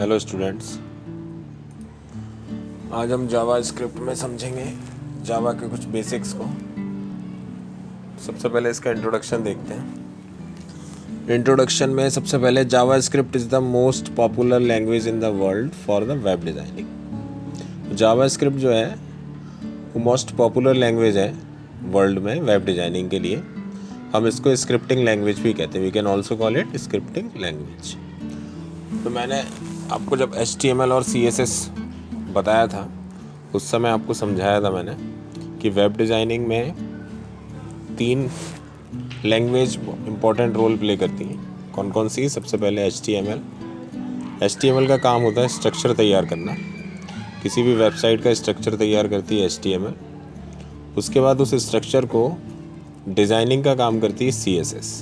Hello students, आज हम जावा script में समझेंगे जावा के कुछ बेसिक्स को। सबसे पहले इसका इंट्रोडक्शन देखते हैं। इंट्रोडक्शन में सबसे पहले JavaScript is the most popular language in the world for the web designing. JavaScript जो है वो मोस्ट पॉपुलर लैंग्वेज है वर्ल्ड में वेब डिज़ाइनिंग के लिए। हम इसको स्क्रिप्टिंग लैंग्वेज भी कहते हैं। We can also call it scripting language. तो मैंने आपको जब HTML और CSS बताया था उस समय आपको समझाया था मैंने कि वेब डिज़ाइनिंग में 3 लैंग्वेज इम्पोर्टेंट रोल प्ले करती हैं। कौन कौन सी? सबसे पहले HTML का काम होता है स्ट्रक्चर तैयार करना। किसी भी वेबसाइट का स्ट्रक्चर तैयार करती है HTML। उसके बाद उस स्ट्रक्चर को डिज़ाइनिंग का काम करती है CSS।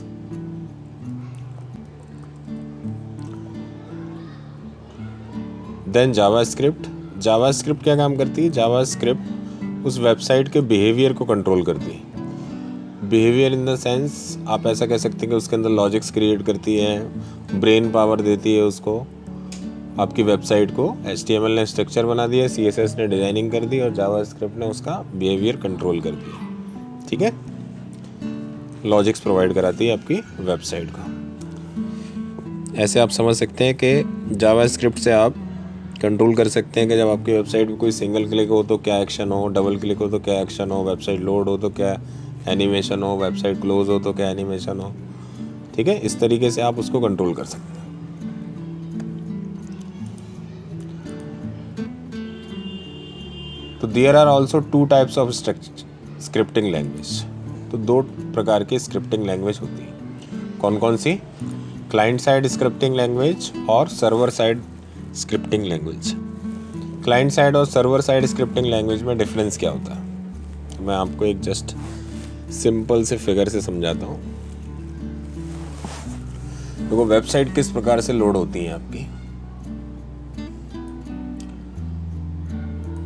देन जावास्क्रिप्ट क्या काम करती है? जावास्क्रिप्ट उस वेबसाइट के बिहेवियर को कंट्रोल करती है। बिहेवियर इन द सेंस आप ऐसा कह सकते हैं कि उसके अंदर लॉजिक्स क्रिएट करती है, ब्रेन पावर देती है उसको, आपकी वेबसाइट को। HTML ने स्ट्रक्चर बना दिया, CSS ने डिज़ाइनिंग कर दी और जावास्क्रिप्ट ने उसका बिहेवियर कंट्रोल कर दिया। ठीक है, लॉजिक्स प्रोवाइड कराती है आपकी वेबसाइट को। ऐसे आप समझ सकते हैं कि जावास्क्रिप्ट से आप कंट्रोल कर सकते हैं कि जब आपकी वेबसाइट पे कोई सिंगल क्लिक हो तो क्या एक्शन हो, डबल क्लिक हो तो क्या एक्शन हो, वेबसाइट लोड हो तो क्या एनिमेशन हो, वेबसाइट क्लोज हो तो क्या एनिमेशन हो। ठीक है, इस तरीके से आप उसको कंट्रोल कर सकते हैं। तो there are also 2 types of scripting language. तो 2 प्रकार की स्क्रिप्टिंग लैंग्वेज होती है। कौन कौन सी? क्लाइंट साइड स्क्रिप्टिंग लैंग्वेज और server side scripting language. Client side और सर्वर साइड स्क्रिप्टिंग लैंग्वेज में डिफरेंस क्या होता है? तो मैं आपको एक जस्ट सिंपल से फिगर से समझाता हूँ। देखो, वेबसाइट किस प्रकार से लोड होती है आपकी।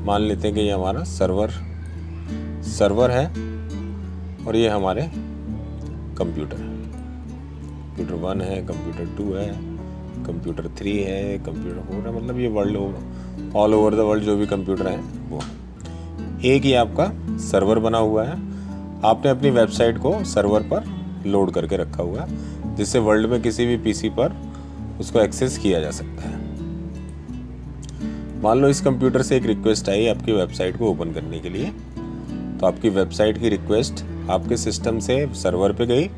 मान लेते हैं कि ये हमारा सर्वर है और ये हमारे कंप्यूटर है। कंप्यूटर 1 है, कंप्यूटर 2 है, कंप्यूटर 3 है, कंप्यूटर 4 है। मतलब ये world all over the world जो भी कंप्यूटर है वो एक ही आपका सर्वर बना हुआ है। आपने अपनी वेबसाइट को सर्वर पर लोड करके रखा हुआ है जिससे वर्ल्ड में किसी भी PC पर उसको एक्सेस किया जा सकता है। मान लो इस कंप्यूटर से एक रिक्वेस्ट आई आपकी वेबसाइट को ओपन करने के लिए। तो आपकी वेबसाइट की रिक्वेस्ट आपके सिस्टम से सर्वर पे गई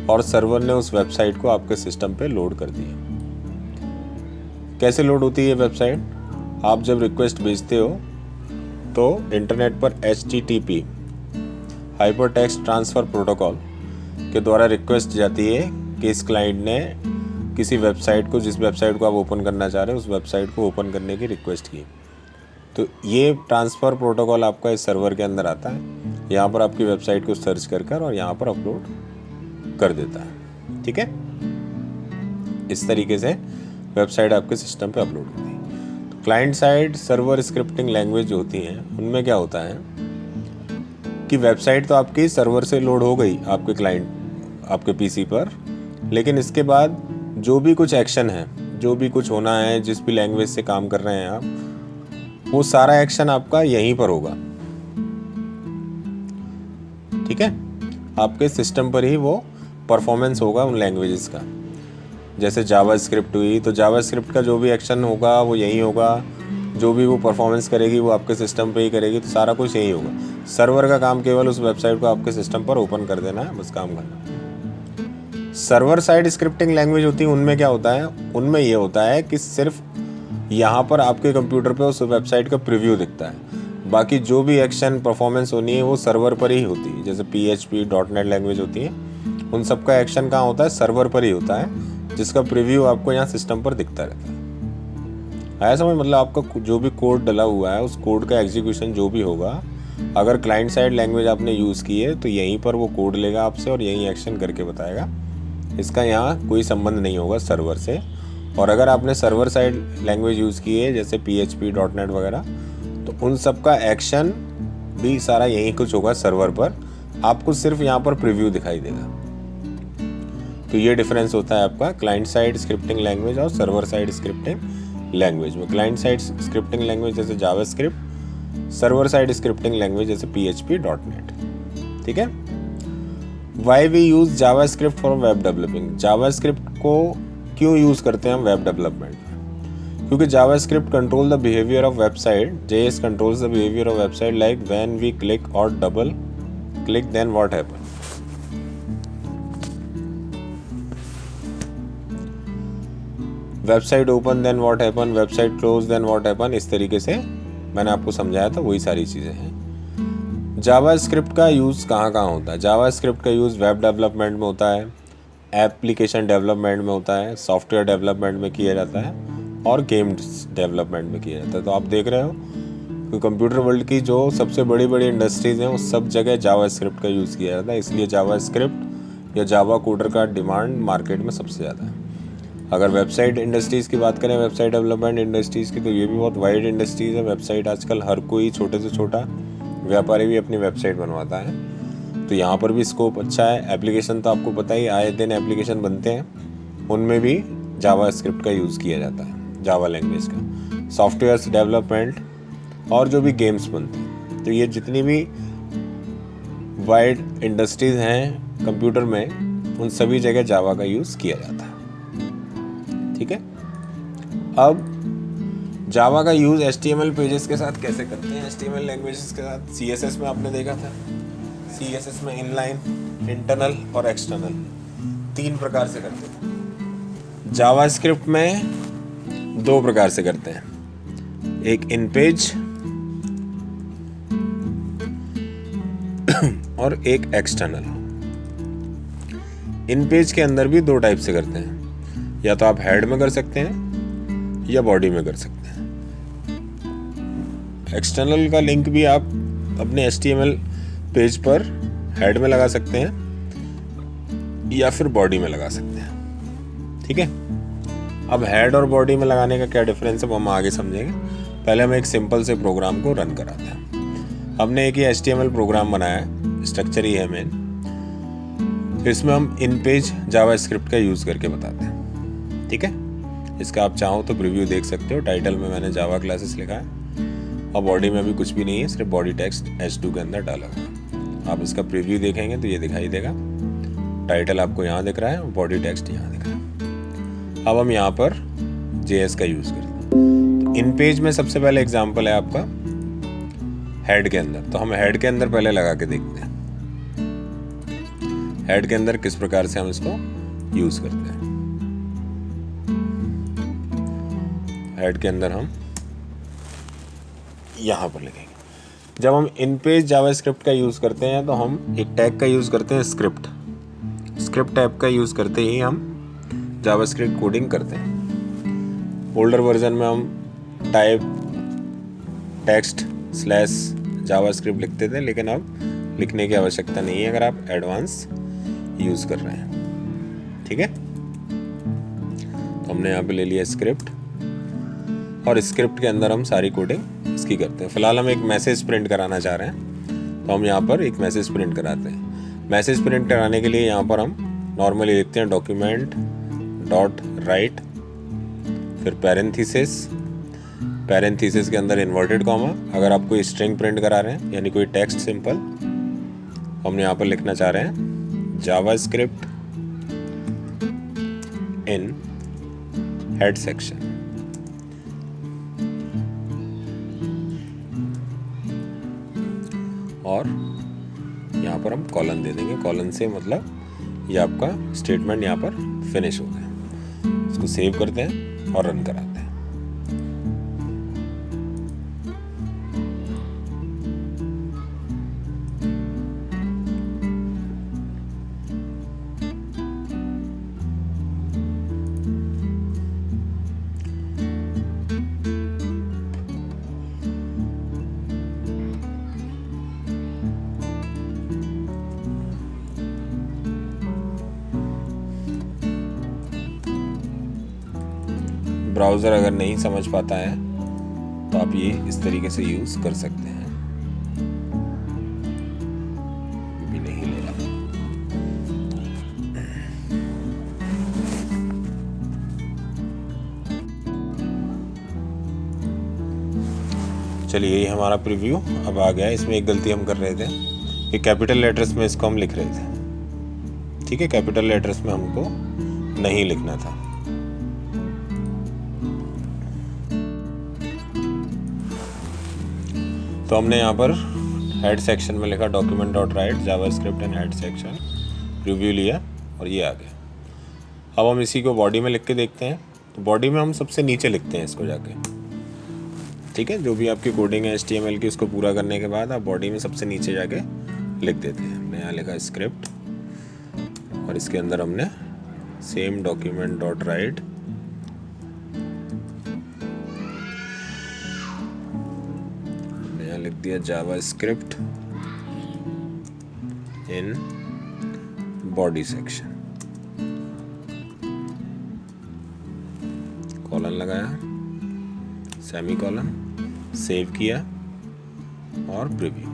और सर्वर ने उस वेबसाइट को आपके सिस्टम पे लोड कर दिया। कैसे लोड होती है वेबसाइट? आप जब रिक्वेस्ट भेजते हो तो इंटरनेट पर HTTP hyper text transfer protocol के द्वारा रिक्वेस्ट जाती है कि इस क्लाइंट ने किसी वेबसाइट को, जिस वेबसाइट को आप ओपन करना चाह रहे हैं उस वेबसाइट को ओपन करने की रिक्वेस्ट की। तो ये ट्रांसफ़र प्रोटोकॉल आपका इस सर्वर के अंदर आता है। यहाँ पर आपकी वेबसाइट को सर्च कर और यहाँ पर अपलोड कर देता है। ठीक है, इस तरीके से वेबसाइट आपके सिस्टम पे अपलोड होती है। तो client side server scripting language जो होती हैं उनमें क्या होता है कि वेबसाइट तो आपकी सर्वर से लोड हो गई आपके PC पर, लेकिन इसके बाद जो भी कुछ एक्शन है, जो भी कुछ होना है, जिस भी लैंग्वेज से काम कर रहे हैं आप, वो सारा एक्शन आपका यहीं पर होगा। ठीक है, आपके सिस्टम पर ही वो परफॉर्मेंस होगा उन लैंग्वेजेस का। जैसे जावास्क्रिप्ट हुई तो जावास्क्रिप्ट का जो भी एक्शन होगा वो यहीं होगा, जो भी वो परफॉर्मेंस करेगी वो आपके सिस्टम पे ही करेगी। तो सारा कुछ यही होगा। सर्वर का काम केवल उस वेबसाइट को आपके सिस्टम पर ओपन कर देना है, बस काम करना। सर्वर साइड स्क्रिप्टिंग लैंग्वेज होती है, उनमें क्या होता है? उनमें ये होता है कि सिर्फ यहाँ पर आपके कंप्यूटर पे उस वेबसाइट का प्रीव्यू दिखता है। बाकी जो भी एक्शन परफॉर्मेंस होनी है वो सर्वर पर ही होती है। जैसे PHP .NET लैंग्वेज होती है, उन सबका एक्शन कहाँ होता है? सर्वर पर ही होता है, जिसका प्रीव्यू आपको यहाँ सिस्टम पर दिखता रहता है। आया समझ? मतलब आपका जो भी कोड डला हुआ है उस कोड का एग्जीक्यूशन जो भी होगा, अगर क्लाइंट साइड लैंग्वेज आपने यूज़ की है तो यहीं पर वो कोड लेगा आपसे और यहीं एक्शन करके बताएगा। इसका यहाँ कोई संबंध नहीं होगा सर्वर से। और अगर आपने सर्वर साइड लैंग्वेज यूज़ की है जैसे PHP .NET वगैरह, तो उन सब का एक्शन भी सारा यहीं कुछ होगा सर्वर पर। आपको सिर्फ यहाँ पर प्रीव्यू दिखाई देगा। तो ये डिफरेंस होता है आपका क्लाइंट साइड स्क्रिप्टिंग लैंग्वेज और सर्वर साइड स्क्रिप्टिंग लैंग्वेज में, क्लाइंट साइड स्क्रिप्टिंग लैंग्वेज जैसे JavaScript, server side scripting language जैसे PHP .NET। ठीक है। Why we use JavaScript for web developing, JavaScript को क्यों यूज़ करते हैं हम वेब डेवलपमेंट में? क्योंकि JavaScript control the behaviour of website, JS controls the behaviour of website like when we click और double click then what happen. Website open then what happen, website close then what happen, इस तरीके से मैंने आपको समझाया था, वही सारी चीज़ें हैं। जावास्क्रिप्ट का यूज़ कहाँ कहाँ होता है? जावास्क्रिप्ट का यूज़ वेब डेवलपमेंट में होता है, एप्लीकेशन डेवलपमेंट में होता है, सॉफ्टवेयर डेवलपमेंट में किया जाता है और गेम्स डेवलपमेंट में किया जाता है। तो आप देख रहे हो कि कंप्यूटर वर्ल्ड की जो सबसे बड़ी बड़ी इंडस्ट्रीज़ हैं उस सब जगह जावास्क्रिप्ट का यूज़ किया जाता है, इसलिए जावास्क्रिप्ट या जावा कोडर का डिमांड मार्केट में सबसे ज़्यादा है। अगर वेबसाइट इंडस्ट्रीज़ की बात करें, वेबसाइट डेवलपमेंट इंडस्ट्रीज़ की, तो ये भी बहुत वाइड इंडस्ट्रीज़ है। वेबसाइट आजकल हर कोई, छोटे से छोटा व्यापारी भी अपनी वेबसाइट बनवाता है, तो यहाँ पर भी स्कोप अच्छा है। एप्लीकेशन तो आपको पता ही, आए दिन एप्लीकेशन बनते हैं, उनमें भी जावास्क्रिप्ट का यूज़ किया जाता है, जावा लैंग्वेज का। सॉफ्टवेयर डेवलपमेंट और जो भी गेम्स बनते हैं, तो ये जितनी भी वाइड इंडस्ट्रीज़ हैं कंप्यूटर में, उन सभी जगह जावा का यूज़ किया जाता है। ठीक है। अब जावा का यूज़ HTML पेजेस के साथ कैसे करते हैं? HTML लैंग्वेजेस के साथ CSS में आपने देखा था, CSS में इनलाइन, इंटरनल और एक्सटर्नल, 3 प्रकार से करते हैं। जावास्क्रिप्ट में 2 प्रकार से करते हैं, एक इन पेज और एक एक्सटर्नल। इन पेज के अंदर भी 2 टाइप से करते हैं, या तो आप हेड में कर सकते हैं या बॉडी में कर सकते हैं। एक्सटर्नल का लिंक भी आप अपने HTML पेज पर हेड में लगा सकते हैं या फिर बॉडी में लगा सकते हैं। ठीक है। अब हेड और बॉडी में लगाने का क्या डिफरेंस है वो हम आगे समझेंगे। पहले हम एक सिंपल से प्रोग्राम को रन कराते हैं। हमने एक ही HTML प्रोग्राम बनाया है, स्ट्रक्चर ही है मेन, इसमें हम इन पेज जावास्क्रिप्ट का यूज़ करके बताते हैं। ठीक है। इसका आप चाहो तो प्रीव्यू देख सकते हो, टाइटल में मैंने जावा क्लासेस लिखा है और बॉडी में भी कुछ भी नहीं है, सिर्फ बॉडी टेक्स्ट H2 के अंदर डाला हुआ। आप इसका प्रीव्यू देखेंगे तो ये दिखाई देगा, टाइटल आपको यहाँ दिख रहा है और बॉडी टेक्स्ट यहाँ दिख रहा है। अब हम यहाँ पर JS का यूज़ करते हैं। तो इन पेज में सबसे पहले एग्जाम्पल है आपका हेड के अंदर, तो हम हेड के अंदर पहले लगा के देखते हैं, हेड के अंदर किस प्रकार से हम इसको यूज़ करते हैं। हेड के अंदर हम यहाँ पर लिखेंगे। जब हम इन पेज जावास्क्रिप्ट का यूज़ करते हैं तो हम एक टैग का यूज़ करते हैं, स्क्रिप्ट टैग का यूज़ करते ही हम जावास्क्रिप्ट कोडिंग करते हैं। ओल्डर वर्जन में हम टाइप टेक्स्ट / जावास्क्रिप्ट लिखते थे, लेकिन अब लिखने की आवश्यकता नहीं है अगर आप एडवांस यूज़ कर रहे हैं। ठीक है। तो हमने यहाँ पे ले लिया स्क्रिप्ट और स्क्रिप्ट के अंदर हम सारी कोडिंग इसकी करते हैं। फिलहाल हम एक मैसेज प्रिंट कराना चाह रहे हैं, तो हम यहाँ पर एक मैसेज प्रिंट कराते हैं। मैसेज प्रिंट कराने के लिए यहाँ पर हम नॉर्मली लिखते हैं डॉक्यूमेंट डॉट राइट, फिर पैरेंथेसिस के अंदर इन्वर्टेड कॉमा। अगर आप कोई स्ट्रिंग प्रिंट करा रहे हैं यानी कोई टेक्स्ट सिंपल, हम यहाँ पर लिखना चाह रहे हैं जावास्क्रिप्ट इन हेड सेक्शन। और यहाँ पर हम कॉलन दे देंगे, कॉलन से मतलब ये आपका स्टेटमेंट यहाँ पर फिनिश हो गया। इसको सेव करते हैं और रन कराते हैं। ब्राउज़र अगर नहीं समझ पाता है तो आप ये इस तरीके से यूज़ कर सकते हैं। भी नहीं ले रहा। चलिए, ये हमारा प्रीव्यू अब आ गया। इसमें एक गलती हम कर रहे थे कि कैपिटल लेटर्स में इसको हम लिख रहे थे। ठीक है, कैपिटल लेटर्स में हमको नहीं लिखना था। तो हमने यहाँ पर हेड सेक्शन में लिखा document dot right JavaScript and head section, preview लिया और ये आ गया। अब हम इसी को बॉडी में लिख के देखते हैं। तो बॉडी में हम सबसे नीचे लिखते हैं इसको जाके। ठीक है, जो भी आपकी कोडिंग है HTML की, उसको पूरा करने के बाद आप बॉडी में सबसे नीचे जाके लिख देते हैं। हमने यहाँ लिखा स्क्रिप्ट और इसके अंदर हमने सेम डॉक्यूमेंट डॉट राइट लिख दिया JavaScript in body section, colon लगाया, सेमी कॉलन, सेव किया और प्रीव्यू,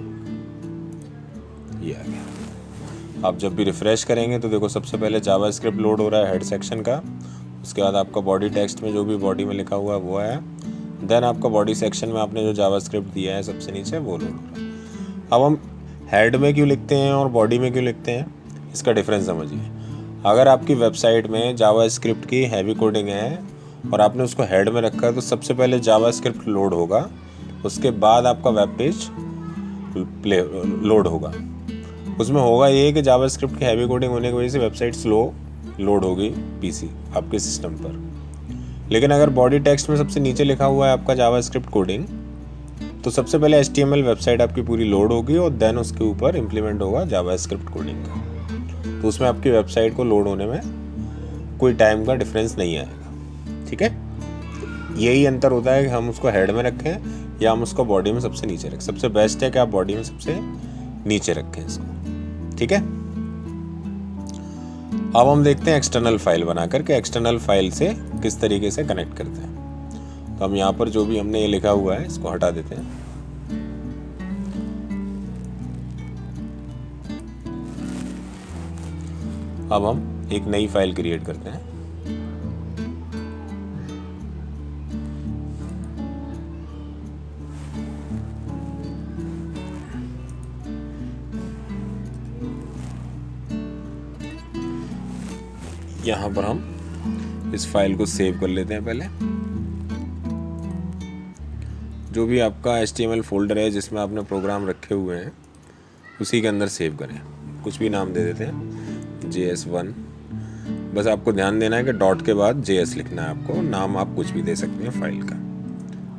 ये आ गया। आप जब भी रिफ्रेश करेंगे तो देखो सबसे पहले जावास्क्रिप्ट लोड हो रहा है हेड सेक्शन का, उसके बाद आपका बॉडी टेक्स्ट में जो भी बॉडी में लिखा हुआ है वो आया, देन आपका बॉडी सेक्शन में आपने जो जावास्क्रिप्ट दिया है सबसे नीचे वो लोड हो रहा है। अब हम हेड में क्यों लिखते हैं और बॉडी में क्यों लिखते हैं, इसका डिफरेंस समझिए। अगर आपकी वेबसाइट में जावास्क्रिप्ट की हैवी कोडिंग है और आपने उसको हेड में रखा है तो सबसे पहले जावास्क्रिप्ट लोड होगा, उसके बाद आपका वेब पेज लोड होगा। उसमें होगा ये कि जावास्क्रिप्ट की हैवी कोडिंग होने की वजह से वेबसाइट स्लो लोड होगी पीसी आपके सिस्टम पर। लेकिन अगर बॉडी टेक्स्ट में सबसे नीचे लिखा हुआ है आपका जावास्क्रिप्ट कोडिंग, तो सबसे पहले HTML वेबसाइट आपकी पूरी लोड होगी और देन उसके ऊपर इम्प्लीमेंट होगा जावास्क्रिप्ट कोडिंग का। तो उसमें आपकी वेबसाइट को लोड होने में कोई टाइम का डिफरेंस नहीं आएगा। ठीक है, यही अंतर होता है कि हम उसको हेड में रखें या हम उसको बॉडी में सबसे नीचे रखें। सबसे बेस्ट है कि आप बॉडी में सबसे नीचे रखें इसको। ठीक है, अब हम देखते हैं एक्सटर्नल फाइल बनाकर के एक्सटर्नल फाइल से किस तरीके से कनेक्ट करते हैं। तो हम यहाँ पर जो भी हमने ये लिखा हुआ है इसको हटा देते हैं। अब हम एक नई फाइल क्रिएट करते हैं। यहाँ पर हम इस फाइल को सेव कर लेते हैं। पहले जो भी आपका HTML फोल्डर है जिसमें आपने प्रोग्राम रखे हुए हैं उसी के अंदर सेव करें। कुछ भी नाम दे देते हैं, JS1। बस आपको ध्यान देना है कि डॉट के बाद JS लिखना है आपको। नाम आप कुछ भी दे सकते हैं फाइल का।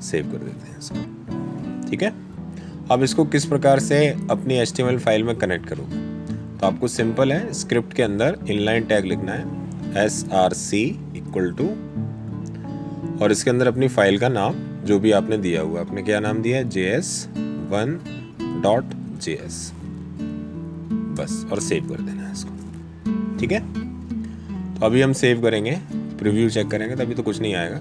सेव कर देते हैं इसको। ठीक है, अब इसको किस प्रकार से अपनी HTML फाइल में कनेक्ट करोगे, तो आपको सिंपल है, स्क्रिप्ट के अंदर इनलाइन टैग लिखना है src इक्वल टू, और इसके अंदर अपनी फाइल का नाम जो भी आपने दिया हुआ, आपने क्या नाम दिया है, js1.js, बस, और सेव कर देना है इसको। ठीक है, तो अभी हम सेव करेंगे, प्रीव्यू चेक करेंगे, तभी तो कुछ नहीं आएगा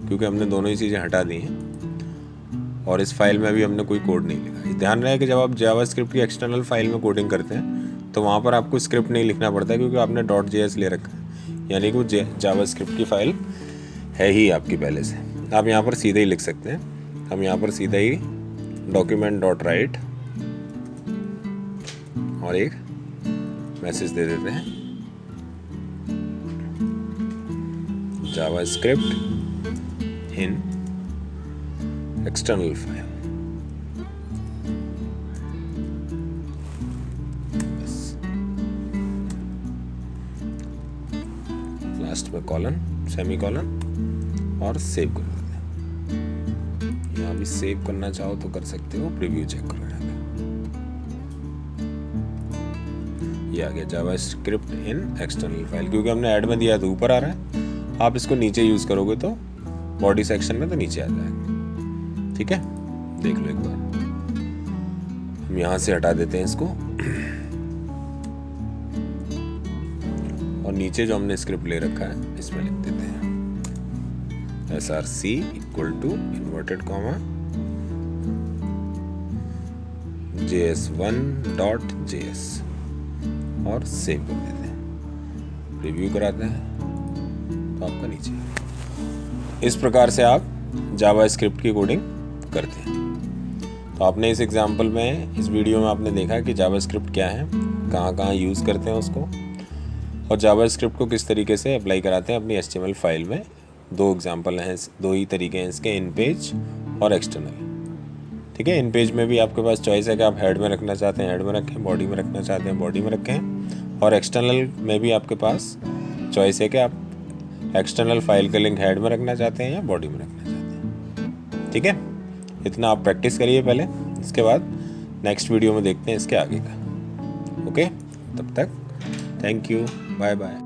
क्योंकि हमने दोनों ही चीज़ें हटा दी हैं और इस फाइल में भी हमने कोई कोड नहीं लिखा। ध्यान रहे कि जब आप जावास्क्रिप्ट की एक्सटर्नल फाइल में कोडिंग करते हैं तो वहाँ पर आपको स्क्रिप्ट नहीं लिखना पड़ता क्योंकि आपने .js ले रखा है, यानी कि वो जावास्क्रिप्ट की फाइल है ही आपकी पहले से। आप यहाँ पर सीधे ही लिख सकते हैं। हम यहाँ पर सीधा ही डॉक्यूमेंट डॉट राइट और एक मैसेज दे देते हैं, जावास्क्रिप्ट इन एक्सटर्नल फाइल। लास्ट में कॉलन, सेमी कॉलन और सेव कर देते हैं। यहाँ भी सेव करना चाहो तो कर सकते हो, प्रीव्यू चेक करो। ये आ गया जावास्क्रिप्ट इन एक्सटर्नल फाइल, क्योंकि हमने ऐड में दिया तो ऊपर आ रहा है। आप इसको नीचे यूज करोगे तो बॉडी सेक्शन में तो नीचे आ जाएगा। ठीक है, देख लो एक बार। हम यहाँ से हटा देते हैं इसको और नीचे जो हमने स्क्रिप्ट ले रखा है इसमें लिख देते हैं src equal to inverted comma js1.js और सेव कर देते हैं। रिव्यू कराते हैं तो आपका नीचे। इस प्रकार से आप जावास्क्रिप्ट की कोडिंग करते हैं। तो आपने इस एग्जांपल में, इस वीडियो में आपने देखा कि जावास्क्रिप्ट क्या है, कहाँ कहाँ यूज़ करते हैं उसको, और जावास्क्रिप्ट को किस तरीके से अप्लाई कराते हैं अपनी HTML फाइल में। 2 एग्जांपल हैं, 2 ही तरीके हैं इसके, इन पेज और एक्सटर्नल। ठीक है, इन पेज में भी आपके पास चॉइस है कि आप हेड में रखना चाहते हैं हेड में रखें, बॉडी में रखना चाहते हैं बॉडी में रखें, और एक्सटर्नल में भी आपके पास चॉइस है कि आप एक्सटर्नल फाइल का लिंक हेड में रखना चाहते हैं या बॉडी में रखना चाहते हैं। ठीक है, इतना आप प्रैक्टिस करिए पहले, इसके बाद नेक्स्ट वीडियो में देखते हैं इसके आगे का। ओके, तब तक थैंक यू, बाय बाय।